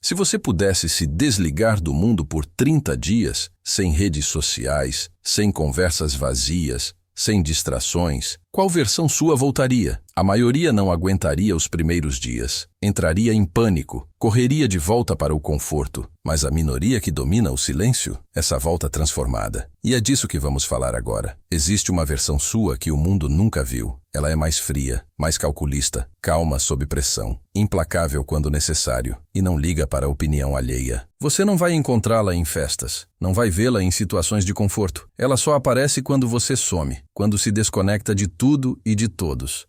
Se você pudesse se desligar do mundo por 30 dias, sem redes sociais, sem conversas vazias, sem distrações, qual versão sua voltaria? A maioria não aguentaria os primeiros dias. Entraria em pânico, correria de volta para o conforto. Mas a minoria que domina o silêncio, essa volta transformada. E é disso que vamos falar agora. Existe uma versão sua que o mundo nunca viu. Ela é mais fria, mais calculista, calma sob pressão, implacável quando necessário, e não liga para a opinião alheia. Você não vai encontrá-la em festas, não vai vê-la em situações de conforto. Ela só aparece quando você some, quando se desconecta de tudo e de todos.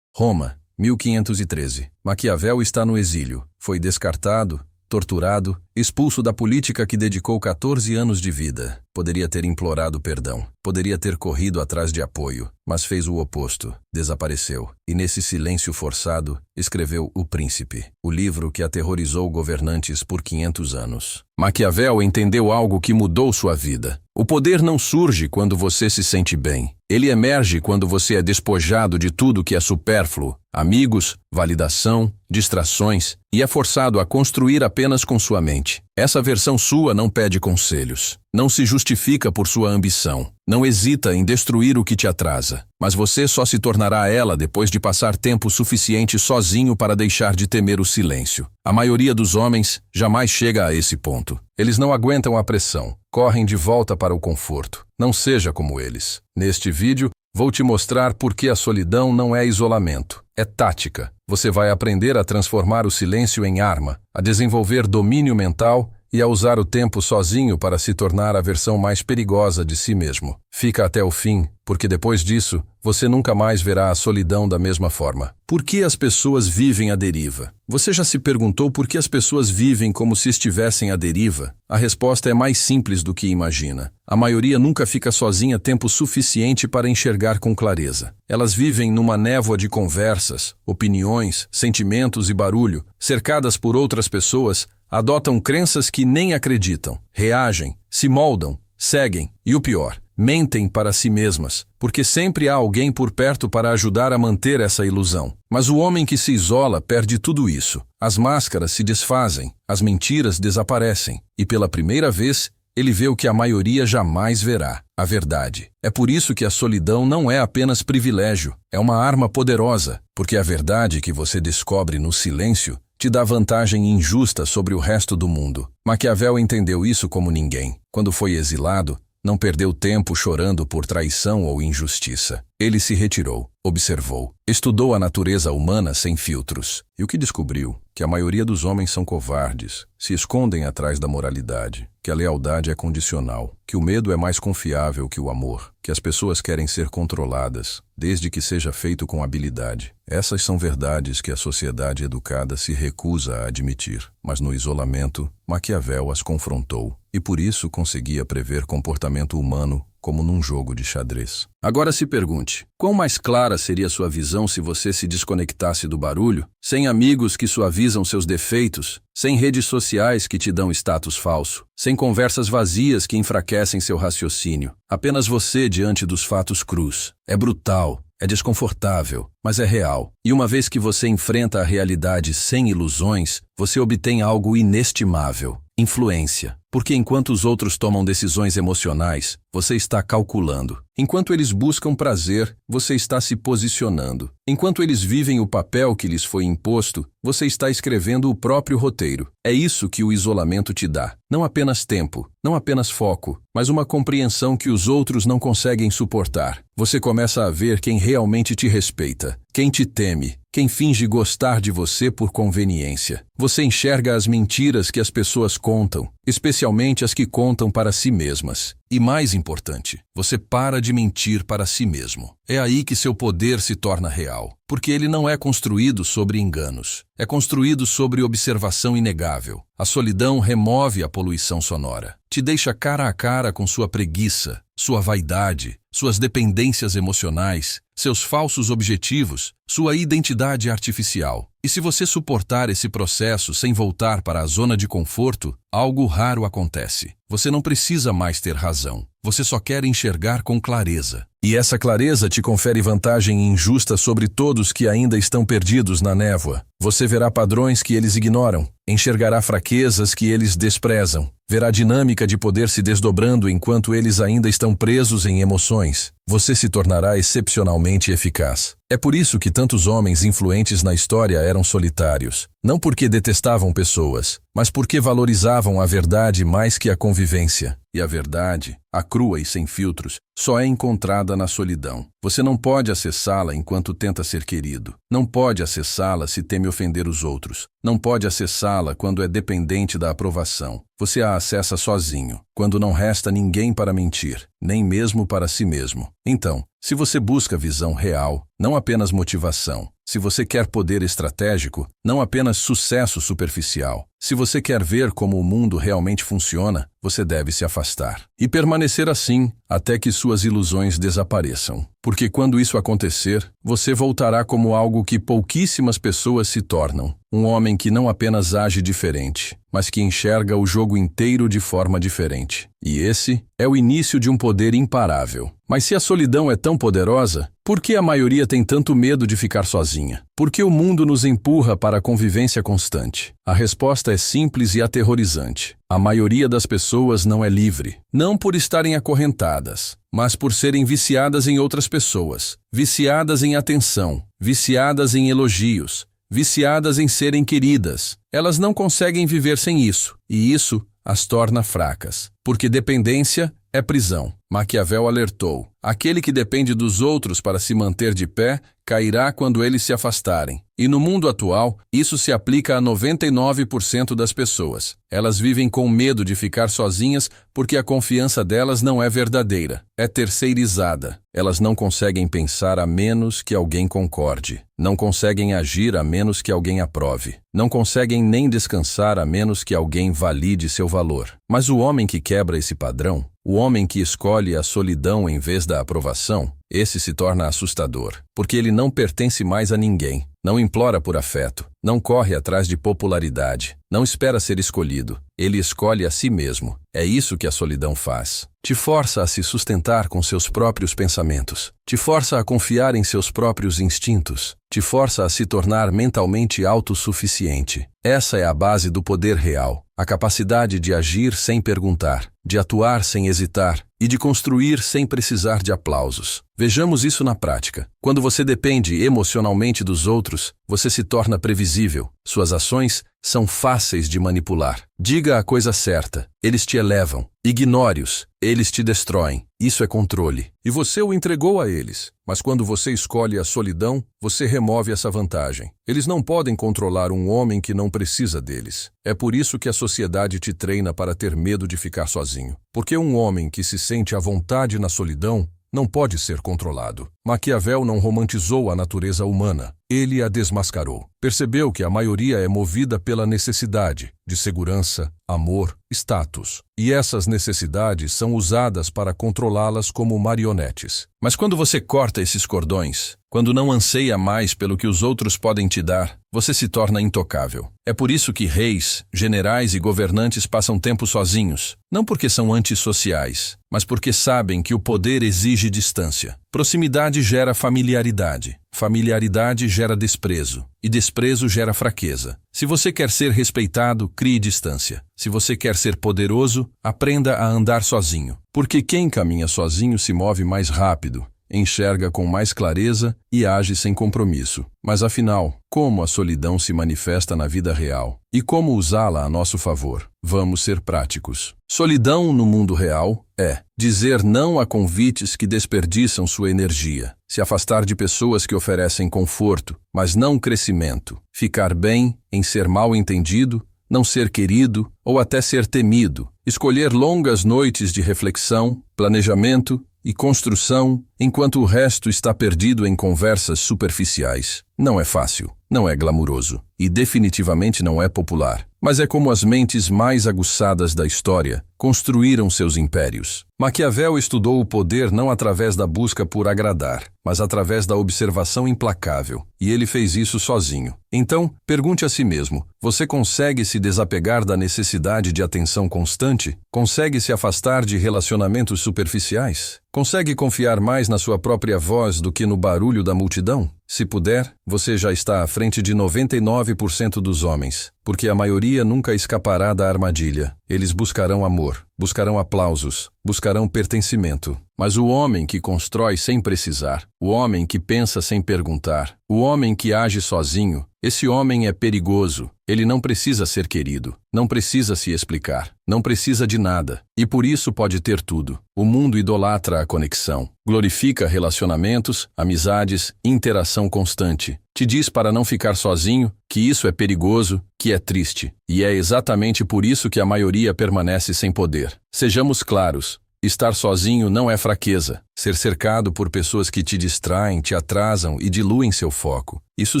Roma, 1513. Maquiavel está no exílio. Foi descartado, torturado, expulso da política que dedicou 14 anos de vida. Poderia ter implorado perdão, poderia ter corrido atrás de apoio, mas fez o oposto, desapareceu. E nesse silêncio forçado, escreveu O Príncipe, o livro que aterrorizou governantes por 500 anos. Maquiavel entendeu algo que mudou sua vida. O poder não surge quando você se sente bem. Ele emerge quando você é despojado de tudo que é supérfluo, amigos, validação, distrações, e é forçado a construir apenas com sua mente. Essa versão sua não pede conselhos, não se justifica por sua ambição, não hesita em destruir o que te atrasa, mas você só se tornará ela depois de passar tempo suficiente sozinho para deixar de temer o silêncio. A maioria dos homens jamais chega a esse ponto. Eles não aguentam a pressão, correm de volta para o conforto. Não seja como eles. Neste vídeo, vou te mostrar por que a solidão não é isolamento, é tática. Você vai aprender a transformar o silêncio em arma, a desenvolver domínio mental e a usar o tempo sozinho para se tornar a versão mais perigosa de si mesmo. Fica até o fim, porque depois disso, você nunca mais verá a solidão da mesma forma. Por que as pessoas vivem à deriva? Você já se perguntou por que as pessoas vivem como se estivessem à deriva? A resposta é mais simples do que imagina. A maioria nunca fica sozinha tempo suficiente para enxergar com clareza. Elas vivem numa névoa de conversas, opiniões, sentimentos e barulho, cercadas por outras pessoas, adotam crenças que nem acreditam, reagem, se moldam, seguem e o pior, mentem para si mesmas, porque sempre há alguém por perto para ajudar a manter essa ilusão. Mas o homem que se isola perde tudo isso. As máscaras se desfazem, as mentiras desaparecem, e pela primeira vez, ele vê o que a maioria jamais verá, a verdade. É por isso que a solidão não é apenas privilégio, é uma arma poderosa, porque a verdade que você descobre no silêncio te dá vantagem injusta sobre o resto do mundo. Maquiavel entendeu isso como ninguém. Quando foi exilado, não perdeu tempo chorando por traição ou injustiça. Ele se retirou, observou, estudou a natureza humana sem filtros. E o que descobriu? Que a maioria dos homens são covardes, se escondem atrás da moralidade, que a lealdade é condicional, que o medo é mais confiável que o amor, que as pessoas querem ser controladas, desde que seja feito com habilidade. Essas são verdades que a sociedade educada se recusa a admitir. Mas no isolamento, Maquiavel as confrontou, e por isso conseguia prever comportamento humano como num jogo de xadrez. Agora se pergunte, quão mais clara seria sua visão se você se desconectasse do barulho, sem amigos que suavizam seus defeitos, sem redes sociais que te dão status falso, sem conversas vazias que enfraquecem seu raciocínio, apenas você diante dos fatos crus. É brutal, é desconfortável, mas é real. E uma vez que você enfrenta a realidade sem ilusões, você obtém algo inestimável: influência. Porque enquanto os outros tomam decisões emocionais, você está calculando. Enquanto eles buscam prazer, você está se posicionando. Enquanto eles vivem o papel que lhes foi imposto, você está escrevendo o próprio roteiro. É isso que o isolamento te dá. Não apenas tempo, não apenas foco, mas uma compreensão que os outros não conseguem suportar. Você começa a ver quem realmente te respeita, quem te teme, quem finge gostar de você por conveniência. Você enxerga as mentiras que as pessoas contam, especialmente as que contam para si mesmas. E mais importante, você para de mentir para si mesmo. É aí que seu poder se torna real, porque ele não é construído sobre enganos. É construído sobre observação inegável. A solidão remove a poluição sonora. Te deixa cara a cara com sua preguiça, sua vaidade, suas dependências emocionais, seus falsos objetivos, sua identidade artificial. E se você suportar esse processo sem voltar para a zona de conforto, algo raro acontece. Você não precisa mais ter razão. Você só quer enxergar com clareza. E essa clareza te confere vantagem injusta sobre todos que ainda estão perdidos na névoa. Você verá padrões que eles ignoram, enxergará fraquezas que eles desprezam, verá dinâmica de poder se desdobrando enquanto eles ainda estão presos em emoções. Você se tornará excepcionalmente eficaz. É por isso que tantos homens influentes na história eram solitários. Não porque detestavam pessoas, mas porque valorizavam a verdade mais que a convivência. E a verdade, a crua e sem filtros, só é encontrada na solidão. Você não pode acessá-la enquanto tenta ser querido. Não pode acessá-la se teme ofender os outros. Não pode acessá-la quando é dependente da aprovação. Você a acessa sozinho, quando não resta ninguém para mentir, nem mesmo para si mesmo. Então, se você busca visão real, não apenas motivação, se você quer poder estratégico, não apenas sucesso superficial, se você quer ver como o mundo realmente funciona, você deve se afastar. E permanecer assim, até que suas ilusões desapareçam. Porque quando isso acontecer, você voltará como algo que pouquíssimas pessoas se tornam. Um homem que não apenas age diferente, mas que enxerga o jogo inteiro de forma diferente. E esse é o início de um poder imparável. Mas se a solidão é tão poderosa, por que a maioria tem tanto medo de ficar sozinha? Por que o mundo nos empurra para a convivência constante? A resposta é simples e aterrorizante. A maioria das pessoas não é livre, não por estarem acorrentadas, mas por serem viciadas em outras pessoas, viciadas em atenção, viciadas em elogios, viciadas em serem queridas. Elas não conseguem viver sem isso, e isso as torna fracas. Porque dependência é prisão. Maquiavel alertou: aquele que depende dos outros para se manter de pé, cairá quando eles se afastarem. E no mundo atual, isso se aplica a 99% das pessoas. Elas vivem com medo de ficar sozinhas porque a confiança delas não é verdadeira, é terceirizada. Elas não conseguem pensar a menos que alguém concorde. Não conseguem agir a menos que alguém aprove. Não conseguem nem descansar a menos que alguém valide seu valor. Mas o homem que quebra esse padrão, o homem que escolhe a solidão em vez da aprovação, esse se torna assustador, porque ele não pertence mais a ninguém, não implora por afeto, não corre atrás de popularidade, não espera ser escolhido, ele escolhe a si mesmo. É isso que a solidão faz. Te força a se sustentar com seus próprios pensamentos, te força a confiar em seus próprios instintos, te força a se tornar mentalmente autossuficiente. Essa é a base do poder real, a capacidade de agir sem perguntar, de atuar sem hesitar e de construir sem precisar de aplausos. Vejamos isso na prática. Quando você depende emocionalmente dos outros, você se torna previsível. Suas ações são fáceis de manipular. Diga a coisa certa, eles te elevam. Ignore-os, eles te destroem. Isso é controle. E você o entregou a eles. Mas quando você escolhe a solidão, você remove essa vantagem. Eles não podem controlar um homem que não precisa deles. É por isso que a sociedade te treina para ter medo de ficar sozinho. Porque um homem que se sente à vontade na solidão não pode ser controlado. Maquiavel não romantizou a natureza humana. Ele a desmascarou. Percebeu que a maioria é movida pela necessidade de segurança, amor, status. E essas necessidades são usadas para controlá-las como marionetes. Mas quando você corta esses cordões, quando não anseia mais pelo que os outros podem te dar, você se torna intocável. É por isso que reis, generais e governantes passam tempo sozinhos, não porque são antissociais, mas porque sabem que o poder exige distância. Proximidade gera familiaridade. Familiaridade gera desprezo, e desprezo gera fraqueza. Se você quer ser respeitado, crie distância. Se você quer ser poderoso, aprenda a andar sozinho. Porque quem caminha sozinho se move mais rápido, enxerga com mais clareza e age sem compromisso. Mas afinal, como a solidão se manifesta na vida real? E como usá-la a nosso favor? Vamos ser práticos. Solidão no mundo real é dizer não a convites que desperdiçam sua energia, se afastar de pessoas que oferecem conforto, mas não crescimento, ficar bem em ser mal entendido, não ser querido ou até ser temido, escolher longas noites de reflexão, planejamento e construção enquanto o resto está perdido em conversas superficiais. Não é fácil, não é glamuroso e definitivamente não é popular, mas é como as mentes mais aguçadas da história construíram seus impérios. Maquiavel estudou o poder não através da busca por agradar, mas através da observação implacável, e ele fez isso sozinho. Então, pergunte a si mesmo, você consegue se desapegar da necessidade de atenção constante? Consegue se afastar de relacionamentos superficiais? Consegue confiar mais na sua própria voz do que no barulho da multidão? Se puder, você já está à frente de 99% dos homens, porque a maioria nunca escapará da armadilha. Eles buscarão amor, buscarão aplausos, buscarão pertencimento. Mas o homem que constrói sem precisar, o homem que pensa sem perguntar, o homem que age sozinho, esse homem é perigoso. Ele não precisa ser querido, não precisa se explicar, não precisa de nada, e por isso pode ter tudo. O mundo idolatra a conexão, glorifica relacionamentos, amizades, interação constante. Te diz para não ficar sozinho, que isso é perigoso, que é triste. E é exatamente por isso que a maioria permanece sem poder. Sejamos claros. Estar sozinho não é fraqueza. Ser cercado por pessoas que te distraem, te atrasam e diluem seu foco. Isso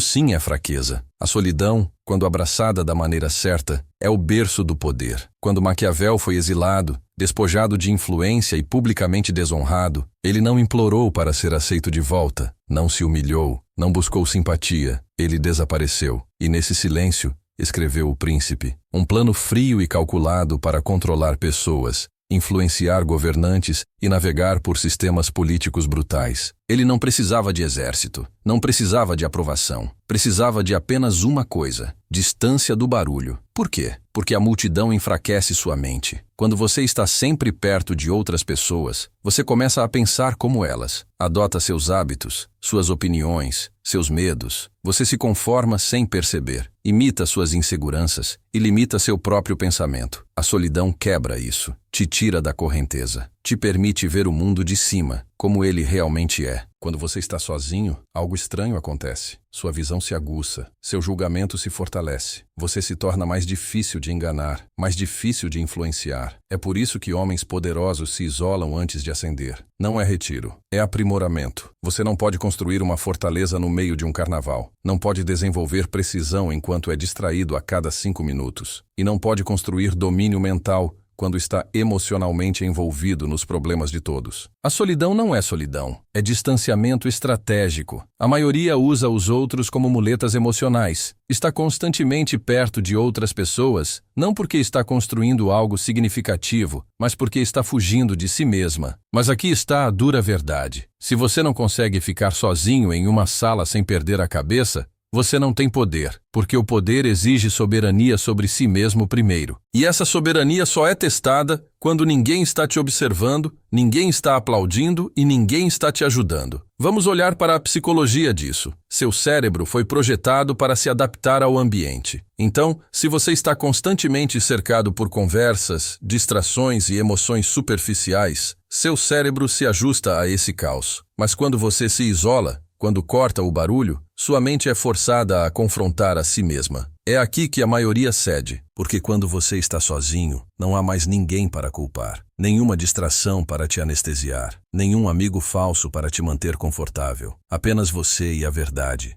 sim é fraqueza. A solidão, quando abraçada da maneira certa, é o berço do poder. Quando Maquiavel foi exilado, despojado de influência e publicamente desonrado, ele não implorou para ser aceito de volta, não se humilhou, não buscou simpatia. Ele desapareceu. E nesse silêncio, escreveu O Príncipe. Um plano frio e calculado para controlar pessoas, influenciar governantes e navegar por sistemas políticos brutais. Ele não precisava de exército, não precisava de aprovação, precisava de apenas uma coisa: distância do barulho. Por quê? Porque a multidão enfraquece sua mente. Quando você está sempre perto de outras pessoas, você começa a pensar como elas, adota seus hábitos, suas opiniões, seus medos. Você se conforma sem perceber, imita suas inseguranças e limita seu próprio pensamento. A solidão quebra isso, te tira da correnteza, te permite ver o mundo de cima, como ele realmente é. Quando você está sozinho, algo estranho acontece. Sua visão se aguça, seu julgamento se fortalece. Você se torna mais difícil de enganar, mais difícil de influenciar. É por isso que homens poderosos se isolam antes de ascender. Não é retiro, é aprimoramento. Você não pode construir uma fortaleza no meio de um carnaval. Não pode desenvolver precisão enquanto é distraído a cada 5 minutos. E não pode construir domínio mental quando está emocionalmente envolvido nos problemas de todos. A solidão não é solidão, é distanciamento estratégico. A maioria usa os outros como muletas emocionais. Está constantemente perto de outras pessoas, não porque está construindo algo significativo, mas porque está fugindo de si mesma. Mas aqui está a dura verdade. Se você não consegue ficar sozinho em uma sala sem perder a cabeça, você não tem poder, porque o poder exige soberania sobre si mesmo primeiro. E essa soberania só é testada quando ninguém está te observando, ninguém está aplaudindo e ninguém está te ajudando. Vamos olhar para a psicologia disso. Seu cérebro foi projetado para se adaptar ao ambiente. Então, se você está constantemente cercado por conversas, distrações e emoções superficiais, seu cérebro se ajusta a esse caos. Mas quando você se isola, quando corta o barulho, sua mente é forçada a confrontar a si mesma. É aqui que a maioria cede, porque quando você está sozinho, não há mais ninguém para culpar, nenhuma distração para te anestesiar, nenhum amigo falso para te manter confortável. Apenas você e a verdade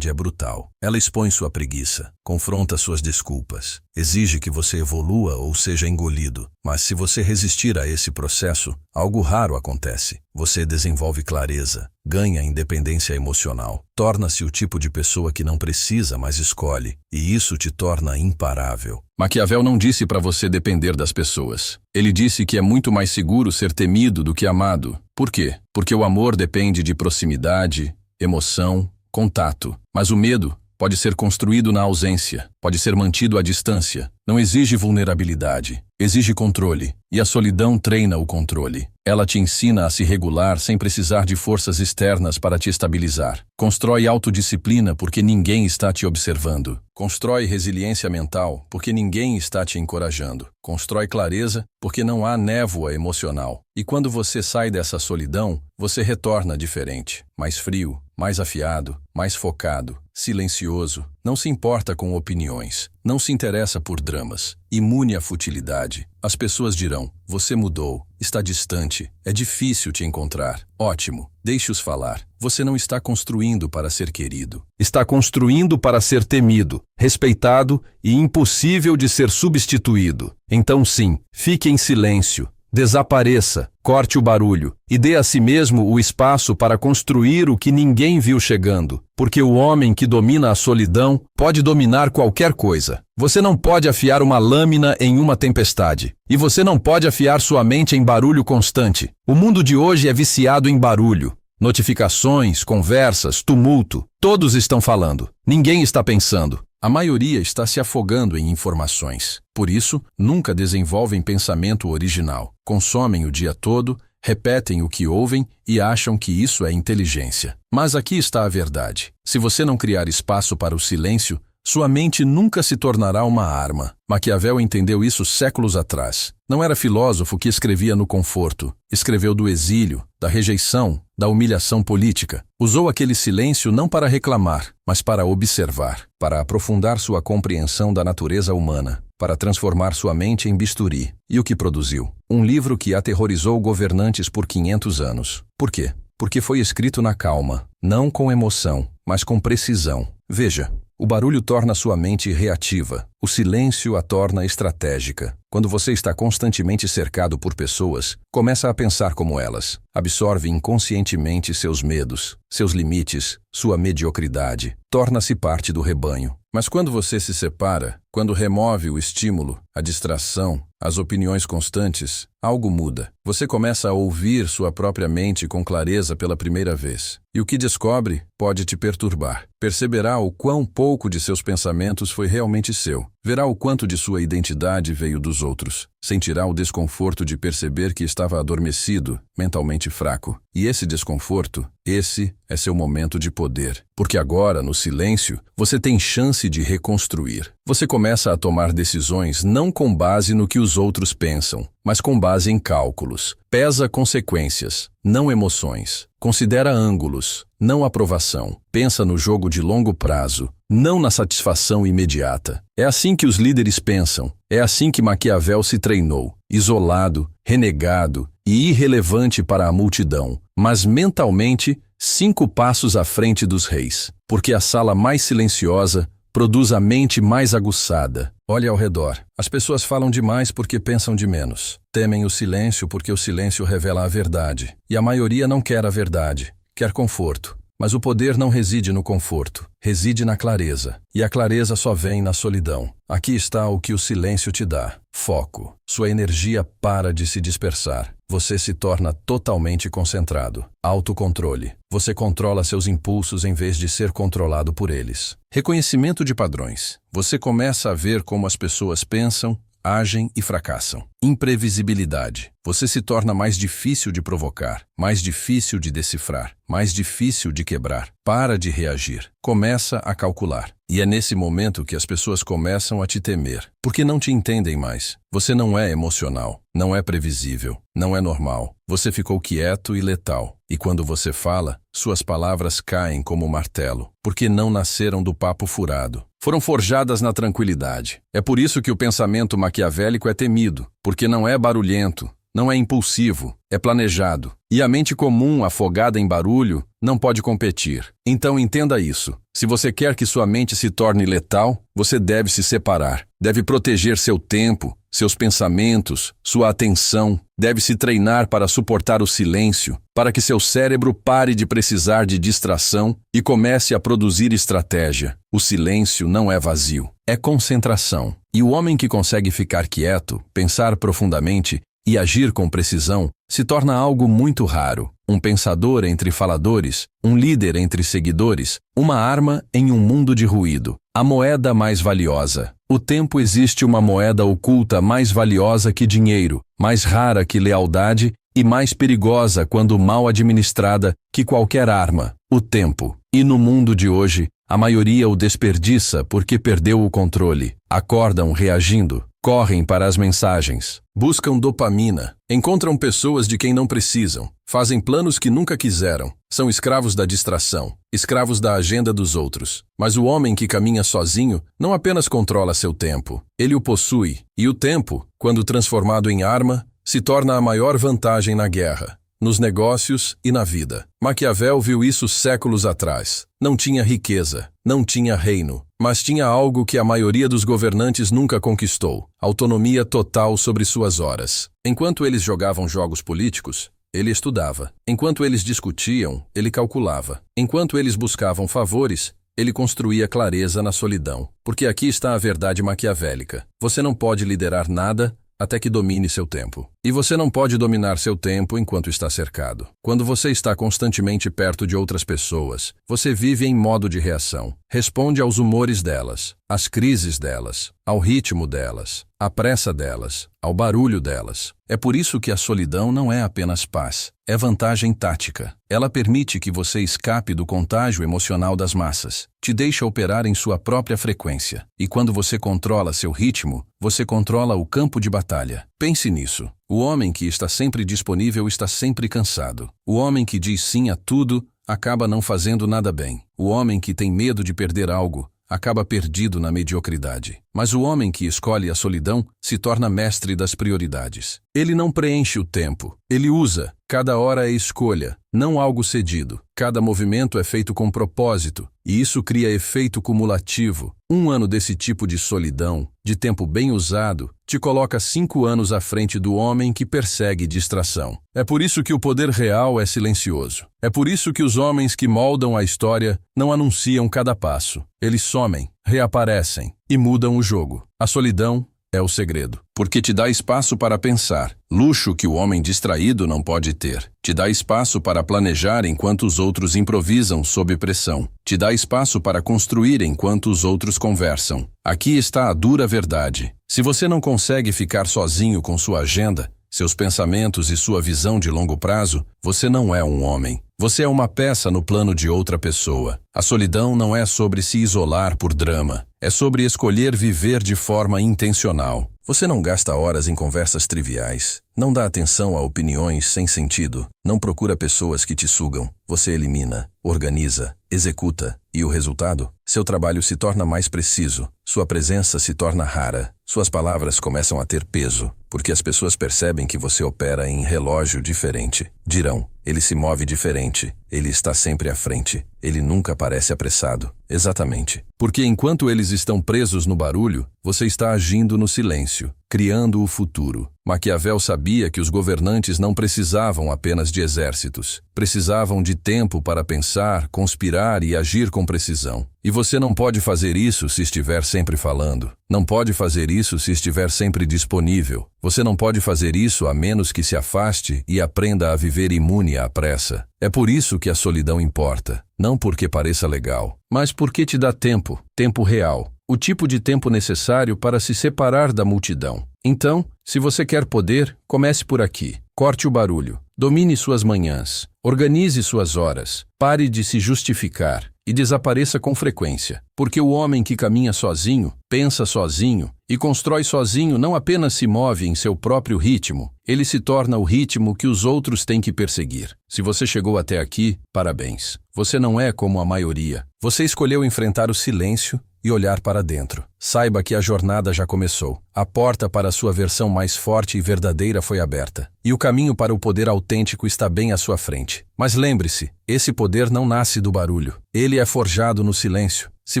é brutal. Ela expõe sua preguiça, confronta suas desculpas, exige que você evolua ou seja engolido. Mas se você resistir a esse processo, algo raro acontece. Você desenvolve clareza, ganha independência emocional, torna-se o tipo de pessoa que não precisa, mas escolhe, e isso te torna imparável. Maquiavel não disse para você depender das pessoas. Ele disse que é muito mais seguro ser temido do que amado. Por quê? Porque o amor depende de proximidade, emoção, contato. Mas o medo pode ser construído na ausência, pode ser mantido à distância. Não exige vulnerabilidade, exige controle. E a solidão treina o controle. Ela te ensina a se regular sem precisar de forças externas para te estabilizar. Constrói autodisciplina porque ninguém está te observando. Constrói resiliência mental porque ninguém está te encorajando. Constrói clareza porque não há névoa emocional. E quando você sai dessa solidão, você retorna diferente, mais frio, mais afiado, mais focado, silencioso, não se importa com opiniões, não se interessa por dramas, imune à futilidade. As pessoas dirão, você mudou, está distante, é difícil te encontrar. Ótimo, deixe-os falar. Você não está construindo para ser querido. Está construindo para ser temido, respeitado e impossível de ser substituído. Então sim, fique em silêncio. Desapareça, corte o barulho e dê a si mesmo o espaço para construir o que ninguém viu chegando, porque o homem que domina a solidão pode dominar qualquer coisa. Você não pode afiar uma lâmina em uma tempestade, e você não pode afiar sua mente em barulho constante. O mundo de hoje é viciado em barulho. Notificações, conversas, tumulto, todos estão falando, ninguém está pensando. A maioria está se afogando em informações. Por isso, nunca desenvolvem pensamento original. Consomem o dia todo, repetem o que ouvem e acham que isso é inteligência. Mas aqui está a verdade. Se você não criar espaço para o silêncio, sua mente nunca se tornará uma arma. Maquiavel entendeu isso séculos atrás. Não era filósofo que escrevia no conforto. Escreveu do exílio, da rejeição, da humilhação política. Usou aquele silêncio não para reclamar, mas para observar, para aprofundar sua compreensão da natureza humana, para transformar sua mente em bisturi. E o que produziu? Um livro que aterrorizou governantes por 500 anos. Por quê? Porque foi escrito na calma, não com emoção, mas com precisão. Veja, o barulho torna sua mente reativa. O silêncio a torna estratégica. Quando você está constantemente cercado por pessoas, começa a pensar como elas. Absorve inconscientemente seus medos, seus limites, sua mediocridade. Torna-se parte do rebanho. Mas quando você se separa, quando remove o estímulo, a distração, as opiniões constantes, algo muda. Você começa a ouvir sua própria mente com clareza pela primeira vez. E o que descobre pode te perturbar. Perceberá o quão pouco de seus pensamentos foi realmente seu. Verá o quanto de sua identidade veio dos outros. Sentirá o desconforto de perceber que estava adormecido, mentalmente fraco. E esse desconforto, esse é seu momento de poder. Porque agora, no silêncio, você tem chance de reconstruir. Você começa a tomar decisões não com base no que os outros pensam, mas com base em cálculos. Pesa consequências, não emoções. Considera ângulos, não aprovação. Pensa no jogo de longo prazo, não na satisfação imediata. É assim que os líderes pensam. É assim que Maquiavel se treinou. Isolado, renegado e irrelevante para a multidão, mas mentalmente 5 passos à frente dos reis. Porque a sala mais silenciosa produz a mente mais aguçada. Olhe ao redor. As pessoas falam demais porque pensam de menos. Temem o silêncio porque o silêncio revela a verdade. E a maioria não quer a verdade, quer conforto. Mas o poder não reside no conforto, reside na clareza. E a clareza só vem na solidão. Aqui está o que o silêncio te dá: foco. Sua energia para de se dispersar. Você se torna totalmente concentrado. Autocontrole. Você controla seus impulsos em vez de ser controlado por eles. Reconhecimento de padrões. Você começa a ver como as pessoas pensam, agem e fracassam. Imprevisibilidade. Você se torna mais difícil de provocar, mais difícil de decifrar, mais difícil de quebrar. Para de reagir. Começa a calcular. E é nesse momento que as pessoas começam a te temer, porque não te entendem mais. Você não é emocional, não é previsível, não é normal. Você ficou quieto e letal. E quando você fala, suas palavras caem como martelo, porque não nasceram do papo furado. Foram forjadas na tranquilidade. É por isso que o pensamento maquiavélico é temido, porque não é barulhento, não é impulsivo, é planejado. E a mente comum, afogada em barulho, não pode competir. Então entenda isso. Se você quer que sua mente se torne letal, você deve se separar. Deve proteger seu tempo, seus pensamentos, sua atenção. Deve se treinar para suportar o silêncio, para que seu cérebro pare de precisar de distração e comece a produzir estratégia. O silêncio não é vazio, é concentração. E o homem que consegue ficar quieto, pensar profundamente e agir com precisão, se torna algo muito raro. Um pensador entre faladores, um líder entre seguidores, uma arma em um mundo de ruído. A moeda mais valiosa. O tempo existe uma moeda oculta mais valiosa que dinheiro, mais rara que lealdade e mais perigosa quando mal administrada que qualquer arma. O tempo. E no mundo de hoje, a maioria o desperdiça porque perdeu o controle. Acordam reagindo, correm para as mensagens, buscam dopamina, encontram pessoas de quem não precisam, fazem planos que nunca quiseram, são escravos da distração, escravos da agenda dos outros. Mas o homem que caminha sozinho não apenas controla seu tempo, ele o possui, e o tempo, quando transformado em arma, se torna a maior vantagem na guerra, nos negócios e na vida. Maquiavel viu isso séculos atrás. Não tinha riqueza, não tinha reino, mas tinha algo que a maioria dos governantes nunca conquistou: autonomia total sobre suas horas. Enquanto eles jogavam jogos políticos, ele estudava. Enquanto eles discutiam, ele calculava. Enquanto eles buscavam favores, ele construía clareza na solidão. Porque aqui está a verdade maquiavélica. Você não pode liderar nada até que domine seu tempo. E você não pode dominar seu tempo enquanto está cercado. Quando você está constantemente perto de outras pessoas, você vive em modo de reação. Responde aos humores delas, às crises delas, ao ritmo delas, à pressa delas, ao barulho delas. É por isso que a solidão não é apenas paz, é vantagem tática. Ela permite que você escape do contágio emocional das massas, te deixa operar em sua própria frequência. E quando você controla seu ritmo, você controla o campo de batalha. Pense nisso. O homem que está sempre disponível está sempre cansado. O homem que diz sim a tudo acaba não fazendo nada bem. O homem que tem medo de perder algo acaba perdido na mediocridade. Mas o homem que escolhe a solidão se torna mestre das prioridades. Ele não preenche o tempo, ele usa. Cada hora é escolha, não algo cedido. Cada movimento é feito com propósito, e isso cria efeito cumulativo. 1 ano desse tipo de solidão, de tempo bem usado, te coloca 5 anos à frente do homem que persegue distração. É por isso que o poder real é silencioso. É por isso que os homens que moldam a história não anunciam cada passo. Eles somem, reaparecem e mudam o jogo. A solidão é o segredo, porque te dá espaço para pensar, luxo que o homem distraído não pode ter. Te dá espaço para planejar enquanto os outros improvisam sob pressão. Te dá espaço para construir enquanto os outros conversam. Aqui está a dura verdade. Se você não consegue ficar sozinho com sua agenda, seus pensamentos e sua visão de longo prazo, você não é um homem. Você é uma peça no plano de outra pessoa. A solidão não é sobre se isolar por drama. É sobre escolher viver de forma intencional. Você não gasta horas em conversas triviais. Não dá atenção a opiniões sem sentido. Não procura pessoas que te sugam. Você elimina, organiza, executa. E o resultado? Seu trabalho se torna mais preciso. Sua presença se torna rara. Suas palavras começam a ter peso, porque as pessoas percebem que você opera em relógio diferente. Dirão, ele se move diferente, ele está sempre à frente, ele nunca parece apressado. Exatamente. Porque enquanto eles estão presos no barulho, você está agindo no silêncio, criando o futuro. Maquiavel sabia que os governantes não precisavam apenas de exércitos. Precisavam de tempo para pensar, conspirar e agir com precisão. E você não pode fazer isso se estiver sempre falando. Não pode fazer isso se estiver sempre disponível. Você não pode fazer isso a menos que se afaste e aprenda a viver imune à pressa. É por isso que a solidão importa. Não porque pareça legal, mas porque te dá tempo, tempo real. O tipo de tempo necessário para se separar da multidão. Então, se você quer poder, comece por aqui. Corte o barulho. Domine suas manhãs. Organize suas horas. Pare de se justificar e desapareça com frequência. Porque o homem que caminha sozinho, pensa sozinho e constrói sozinho não apenas se move em seu próprio ritmo, ele se torna o ritmo que os outros têm que perseguir. Se você chegou até aqui, parabéns. Você não é como a maioria. Você escolheu enfrentar o silêncio e olhar para dentro. Saiba que a jornada já começou. A porta para a sua versão mais forte e verdadeira foi aberta. E o caminho para o poder autêntico está bem à sua frente. Mas lembre-se, esse poder não nasce do barulho. Ele é forjado no silêncio. Se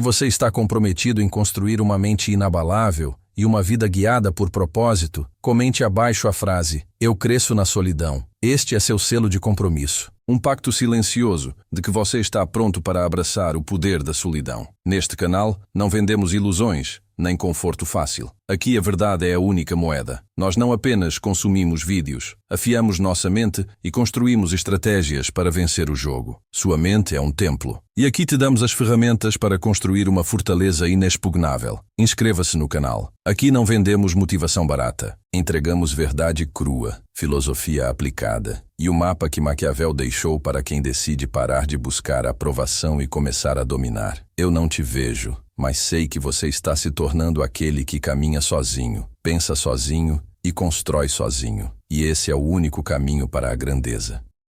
você está comprometido em construir uma mente inabalável e uma vida guiada por propósito, comente abaixo a frase: "Eu cresço na solidão". Este é seu selo de compromisso. Um pacto silencioso de que você está pronto para abraçar o poder da solidão. Neste canal, não vendemos ilusões, nem conforto fácil. Aqui a verdade é a única moeda. Nós não apenas consumimos vídeos, afiamos nossa mente e construímos estratégias para vencer o jogo. Sua mente é um templo. E aqui te damos as ferramentas para construir uma fortaleza inexpugnável. Inscreva-se no canal. Aqui não vendemos motivação barata. Entregamos verdade crua. filosofia aplicada, e o mapa que Maquiavel deixou para quem decide parar de buscar a aprovação e começar a dominar. Eu não te vejo, mas sei que você está se tornando aquele que caminha sozinho, pensa sozinho e constrói sozinho. E esse é o único caminho para a grandeza.